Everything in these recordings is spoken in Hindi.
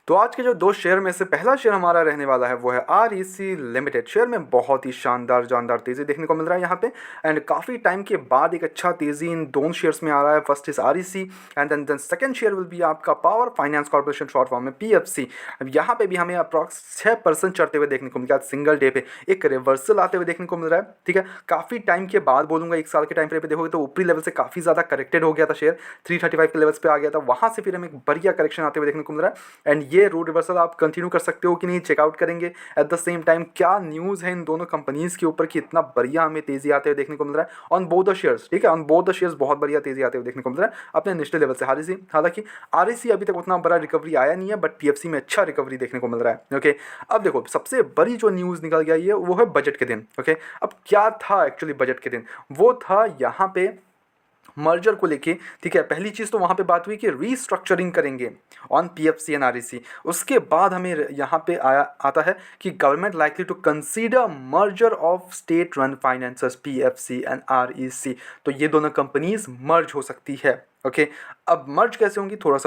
तो आज के जो दो शेयर में से पहला शेयर हमारा रहने वाला है वो है आरईसी लिमिटेड। शेयर में बहुत ही शानदार तेज़ी देखने को मिल रहा है यहाँ पे, एंड काफ़ी टाइम के बाद एक अच्छा तेज़ी इन दोनों शेयर्स में आ रहा है। First is REC and then second share will be आपका power finance corporation, short form में पीएफसी। अब यहाँ पे भी हमें अप्रॉक्स 6% चढ़ते हुए देखने को मिल रहा है। सिंगल डे पे एक रिवर्सल आते हुए देखने को मिल रहा है। ठीक है, काफ़ी टाइम के बाद बोलूँगा, एक साल के टाइम पे देखोगे तो ऊपरी लेवल से काफ़ी ज़्यादा करेक्टेड हो गया था शेयर, 335 के लेवल्स पे आ गया था, वहाँ से फिर हमें एक बढ़िया करेक्शन आते हुए देखने को मिल रहा है। एंड ये रूट रिवर्सल आप कंटिन्यू कर सकते हो कि नहीं, चेकआउट करेंगे। एट द सेम टाइम क्या न्यूज़ है इन दोनों कंपनीज़ के ऊपर कि इतना बढ़िया हमें तेज़ी आते हुए देखने को मिल रहा है ऑन बोथ द शेयर्स। ठीक है, ऑन बोथ द शेयर्स बहुत बढ़िया तेज़ी आते हुए देखने को मिल रहा है अपने निचले लेवल से। हालांकि आरईसी अभी तक उतना बड़ा रिकवरी आया नहीं है, बट पीएफसी में अच्छा रिकवरी देखने को मिल रहा है। ओके, अब देखो सबसे बड़ी जो न्यूज़ निकल गया ये वो है बजट के दिन। ओके, अब क्या था एक्चुअली बजट के दिन, वो था यहाँ पे मर्जर को लेके। ठीक है, पहली चीज़ तो वहाँ पे बात हुई कि रीस्ट्रक्चरिंग करेंगे ऑन पीएफसी एंड आरईसी। उसके बाद हमें यहाँ पे आता है कि government likely to consider merger of state run finances PFC and REC. तो ये दोनों कंपनीज मर्ज हो सकती है। ओके, अब मर्ज कैसे होंगी थोड़ा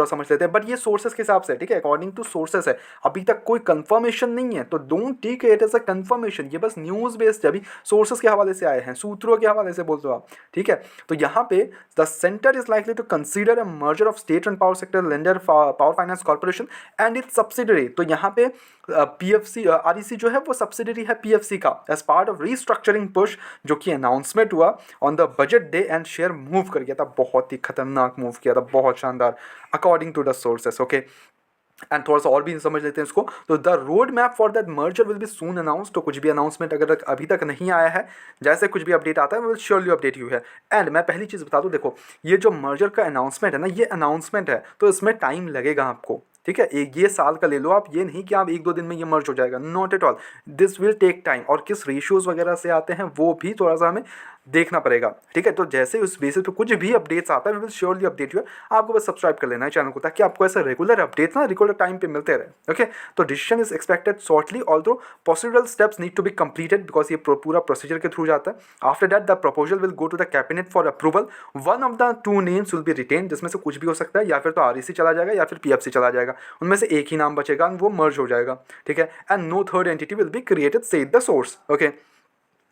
समझ लेते हैं, बट ये सोर्सेस के हिसाब से, ठीक है, अकॉर्डिंग टू सोर्सेस है, अभी तक कोई कंफर्मेशन नहीं है, तो don't take it as a confirmation. ये बस न्यूज़ बेस्ड है, अभी सोर्सेस के हवाले से आए हैं, सूत्रों के हवाले से बोलते हो आप। ठीक है, तो यहाँ पे the centre is likely to consider a merger of state and power sector lender power finance corporation and its subsidiary. तो यहाँ पे पीएफसी आरईसी जो है वो सब्सिडरी है पीएफसी का, as part of restructuring push, जो कि अनाउंसमेंट हुआ on the budget day, and share move कर गया था, बहुत ही खतरनाक मूव किया था, बहुत शानदार according to the sources. Okay, and थोड़ा सा और भी समझ लेते हैं इसको। तो the road map for that merger will be soon announce. तो कुछ भी अनाउंसमेंट अगर अभी तक नहीं आया है, जैसे कुछ भी अपडेट आता है विल श्योरली अपडेट यू है। एंड मैं पहली चीज़ बता दूं, देखो ये जो मर्जर का अनाउंसमेंट है ना, ये अनाउंसमेंट है, तो इसमें टाइम लगेगा आपको। ठीक है, एक ये साल का ले लो आप, ये नहीं कि आप एक दो दिन में ये मर्ज हो जाएगा, not at all, this will take time. और किस रेशियोज वगैरह से आते हैं वो भी थोड़ा सा हमें देखना पड़ेगा। ठीक है, तो जैसे उस बेसिस पे कुछ भी अपडेट्स आता है we will surely update you. आपको बस सब्सक्राइब कर लेना है चैनल को, ताकि आपको ऐसा रेगुलर अपडेट ना रेगुलर टाइम पे मिलते रहे। ओके, तो decision is expected shortly, although procedural steps need to be completed, because ये पूरा प्रोसीजर के थ्रू जाता है। After that the proposal will go to the cabinet for approval. One of the two names will be retain, जिसमें से कुछ भी हो सकता है, या फिर तो आरईसी चला जाएगा या फिर पीएफसी चला जाएगा, उनमें से एक ही नाम बचेगा, वो मर्ज हो जाएगा। ठीक है, and no third entity will be created, said the source. Okay,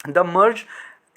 the merge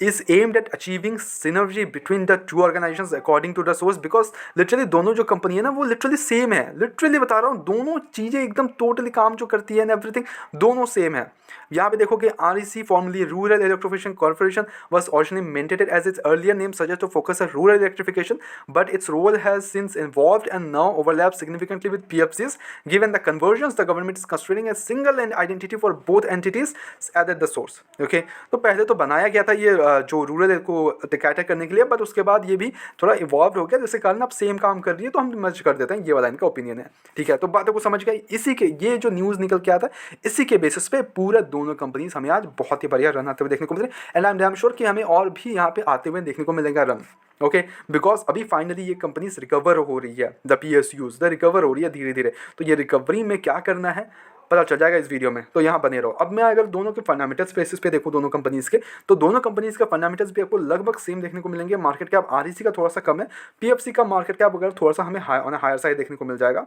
is aimed at achieving synergy between the two organizations according to the source, because literally दोनों जो कंपनी है ना वो literally सेम है, लिटरली बता रहा हूँ, दोनों चीज़ें एकदम टोटली काम जो करती है ना, एवरीथिंग दोनों सेम है। यहाँ पे देखो कि REC formerly Rural Electrification Corporation was originally maintained as its earlier name suggests to focus on rural electrification, but its role has since evolved and now overlaps significantly with PFC's. Given the conversions, the government is considering a single identity for both entities added the source. Okay, तो पहले तो बनाया गया था ये जो रूरल को कैटर करने के लिए, बट उसके बाद ये भी थोड़ा इवॉल्व हो गया, जिसके कारण अब सेम काम कर रही है, तो हम मर्ज कर देते हैं, ये वाला इनका ओपिनियन है। ठीक है, तो बातों को समझ गए। इसी के ये जो न्यूज़ निकल के आता है, इसी के बेसिस पे पूरा दोनों कंपनीज हमें आज बहुत ही बढ़िया रन आते हुए देखने को मिल रहे हैं, and I am damn sure कि हमें और भी यहाँ पे आते हुए देखने को मिलेगा रन। ओके, बिकॉज अभी फाइनली ये कंपनीज रिकवर हो रही है, द PSUs द रिकवर हो रही है धीरे धीरे। तो ये रिकवरी में क्या करना है पता चल जाएगा इस वीडियो में, तो यहाँ बने रहो। अब मैं अगर दोनों के फंडामेंटल्स बेसिस पे देखूँ दोनों कंपनीज के, तो दोनों कंपनीज का फंडामेंटल्स भी आपको लगभग सेम देखने को मिलेंगे। मार्केट कैप REC का थोड़ा सा कम है, PFC का मार्केट कैप अगर थोड़ा सा हमें ऑन हायर साइड देखने को मिल जाएगा।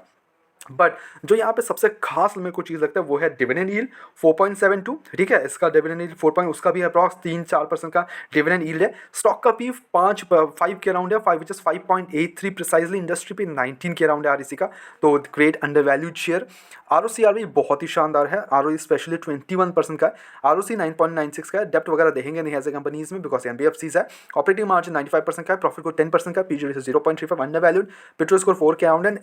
बट जो यहाँ पे सबसे खास मेरे को चीज़ लगता है वो है डिविडेंड यील्ड 4.72। ठीक है, इसका डिविडेंड यील्ड 4 उसका भी अप्रॉक्स 3-4% का डिविडेंड यील्ड है। स्टॉक का पी 5 के अराउंड है, 5 विच इज 5.83 प्रिसाइजली। इंडस्ट्री पे 19 के अराउंड है REC का, तो great under valued share. ROCR भी बहुत ही शानदार है, ROE स्पेशली 21% का है, ROC 9.96 का है। डेप्ट वगैरह देखेंगे नहीं ऐसे कंपनीज में बिकॉज NBFCs है। ऑपरेटिंग मार्जिन 95% का है, प्रॉफिट को 10% का, PG 0.35 under valued, petrol score 4 के around, and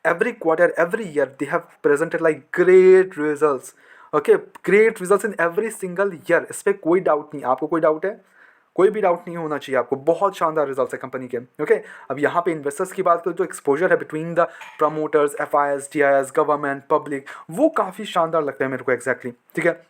every quarter, every year they have presented like great results. Okay, great results in every single year. इस पर कोई डाउट नहीं। आपको कोई डाउट है? कोई भी डाउट नहीं होना चाहिए आपको, बहुत शानदार रिजल्ट्स है कंपनी के। ओके, अब यहाँ पे इन्वेस्टर्स की बात करें तो एक्सपोजर है between the promoters, FIS, DIS, government, public, वो काफ़ी शानदार लगता है मेरे को एग्जैक्टली। ठीक है,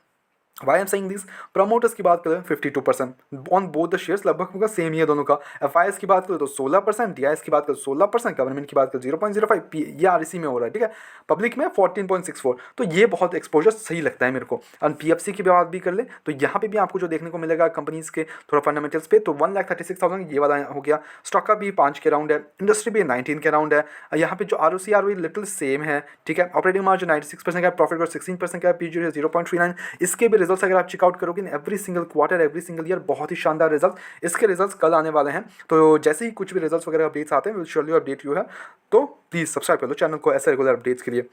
why am saying this, promoters की बात करें 52% ऑन बोथ द शेयर्स, लगभग सेम ही है दोनों का। एफ की बात करें तो 16%, डी की बात करें 16%, गवर्नमेंट की बात करें 0.05, ये REC में हो रहा है, ठीक है। पब्लिक में 14.64, तो ये बहुत एक्सपोजर सही लगता है मेरे को। और PFC की बात भी कर ले तो यहाँ पे भी आपको जो देखने को मिलेगा कंपनीज के थोड़ा फंडामेंटल्स पे, तो 1,36,000 ये वाला हो गया। स्टॉक का भी 5 के राउंड है, इंडस्ट्री भी 19 के राउंड है। यहाँ पे जो ROC लिटिल सेम है, ठीक है। ऑपरेटिंग मार्जिन 96% का, प्रॉफिट ग्रोथ 16% का, PG 0.39। इसके भी रिजल्ट्स अगर आप चेकआउट करोगे every single quarter, every single year, बहुत ही शानदार रिजल्ट। इसके रिजल्ट्स कल आने वाले हैं, तो जैसे ही कुछ भी रिजल्ट्स वगैरह अपडेट्स आते हैं विल श्योरली अपडेट यू है। तो प्लीज़ सब्सक्राइब कर लो चैनल को ऐसे रेगुलर अपडेट्स के लिए।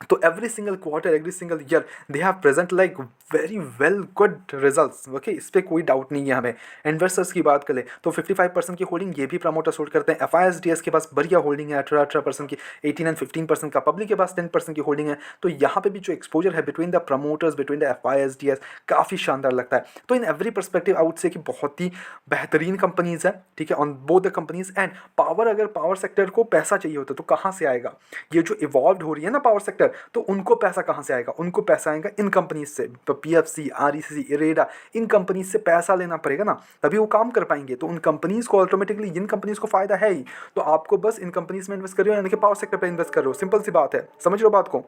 तो every single quarter, every single year they have present like very well good results, okay, इस पर कोई डाउट नहीं है हमें। इन्वेस्टर्स की बात करें तो 55% की होल्डिंग ये भी प्रमोटर्स होल्ड करते हैं। FISDS के पास बढ़िया होल्डिंग है, 18% की, 18 एंड 15% का। पब्लिक के पास 10% की होल्डिंग है। तो यहाँ पे भी जो एक्सपोजर है between the promoters, between the FISDS, काफ़ी शानदार लगता है। तो इन एवरी परस्पेक्टिव आउट से कि बहुत ही बेहतरीन कंपनीज है, ठीक है, on both the companies. And power, अगर पावर सेक्टर को पैसा चाहिए होता तो कहाँ से आएगा? ये जो इवॉल्व हो रही है ना पावर सेक्टर, तो उनको पैसा कहाँ से आएगा? उनको पैसा आएगा इन कंपनीज से, तो PFC, REC, इरेडा, इन कंपनीज से पैसा लेना पड़ेगा ना, तभी वो काम कर पाएंगे। तो उन कंपनीज को ऑटोमेटिकली, जिन कंपनीज को फायदा है ही, तो आपको बस इन कंपनीज में इन्वेस्ट कर रहे हो, यानी कि पावर सेक्टर पर इन्वेस्ट कर रहे हो। सिंपल सी बात है, समझ रहे हो बात को?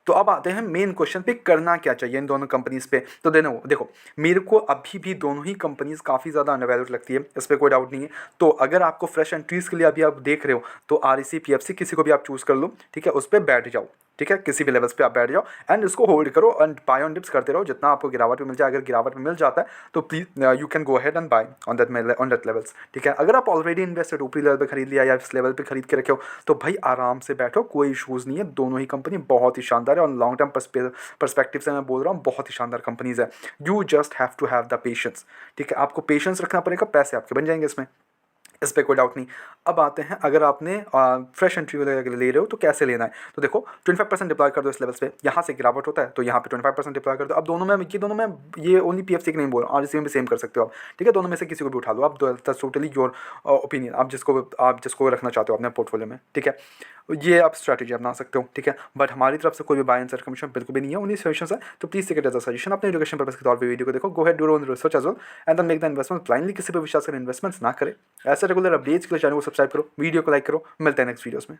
तो अब आते हैं मेन क्वेश्चन पे, करना क्या चाहिए इन दोनों कंपनीज पे। तो देखो मेरे को अभी भी दोनों ही कंपनीज काफ़ी ज़्यादा अंडरवैल्यूड लगती है, इस पर कोई डाउट नहीं है। तो अगर आपको फ्रेश एंट्रीज के लिए अभी आप देख रहे हो तो REC, PFC किसी को भी आप चूज़ कर लो, ठीक है, उस पर बैठ जाओ, ठीक है, किसी भी लेवल्स पे आप बैठ जाओ एंड इसको होल्ड करो एंड बाय ऑन डिप्स करते रहो जितना आपको गिरावट में मिल जाए। अगर गिरावट में मिल जाता है तो please you can go ahead and buy on that levels, ठीक है। अगर आप ऑलरेडी इन्वेस्टेड ऊपरी लेवल पे खरीद लिया या इस लेवल पे खरीद के रखे हो तो भाई आराम से बैठो, कोई इशूज़ नहीं है। दोनों ही कंपनी बहुत ही शानदार है और लॉन्ग टर्म परस्पेक्टिव से मैं बोल रहा हूँ, बहुत ही शानदार कंपनीज है। You just have to have the patience, ठीक है, आपको पेशेंस रखना पड़ेगा, पैसे आपके बन जाएंगे इसमें, इस पर कोई डाउट नहीं। अब आते हैं, अगर आपने फ्रेश एंट्री वगैरह के लिए ले रहे हो तो कैसे लेना है। तो देखो 25% डिप्लॉय कर दो इस लेवल्स पे, यहाँ से गिरावट होता है तो यहाँ पे 25% डिप्लॉय कर दो। अब दोनों में ये ओनली PFC की नहीं बोल रहा हूँ, REC में भी सेम कर सकते हो आप, ठीक है। दोनों में से किसी को भी उठा लो आप, टोटली योर ओपिनियन, आप जिसको रखना चाहते हो अपने पोर्टफोलियो में, ठीक है। ये आप स्ट्रैटेजी अपना सकते हो, ठीक है। बट हमारी तरफ से कोई भी बाय एंड सेल कमीशन बिल्कुल भी नहीं है, उन्हीं सजेशन है। तो please take it as a suggestion, अपने एजुकेशन पर्पस के तौर पे वीडियो को देखो, go ahead do your own research as well and then make the investment. Blindly किसी पर विश्वास कर इन्वेस्टमेंट्स ना करें। ऐसे रेगुलर अपडेट्स के लिए चैनल को सब्सक्राइब करो, वीडियो को लाइक करो। मिलते हैं नेक्स्ट वीडियोस में।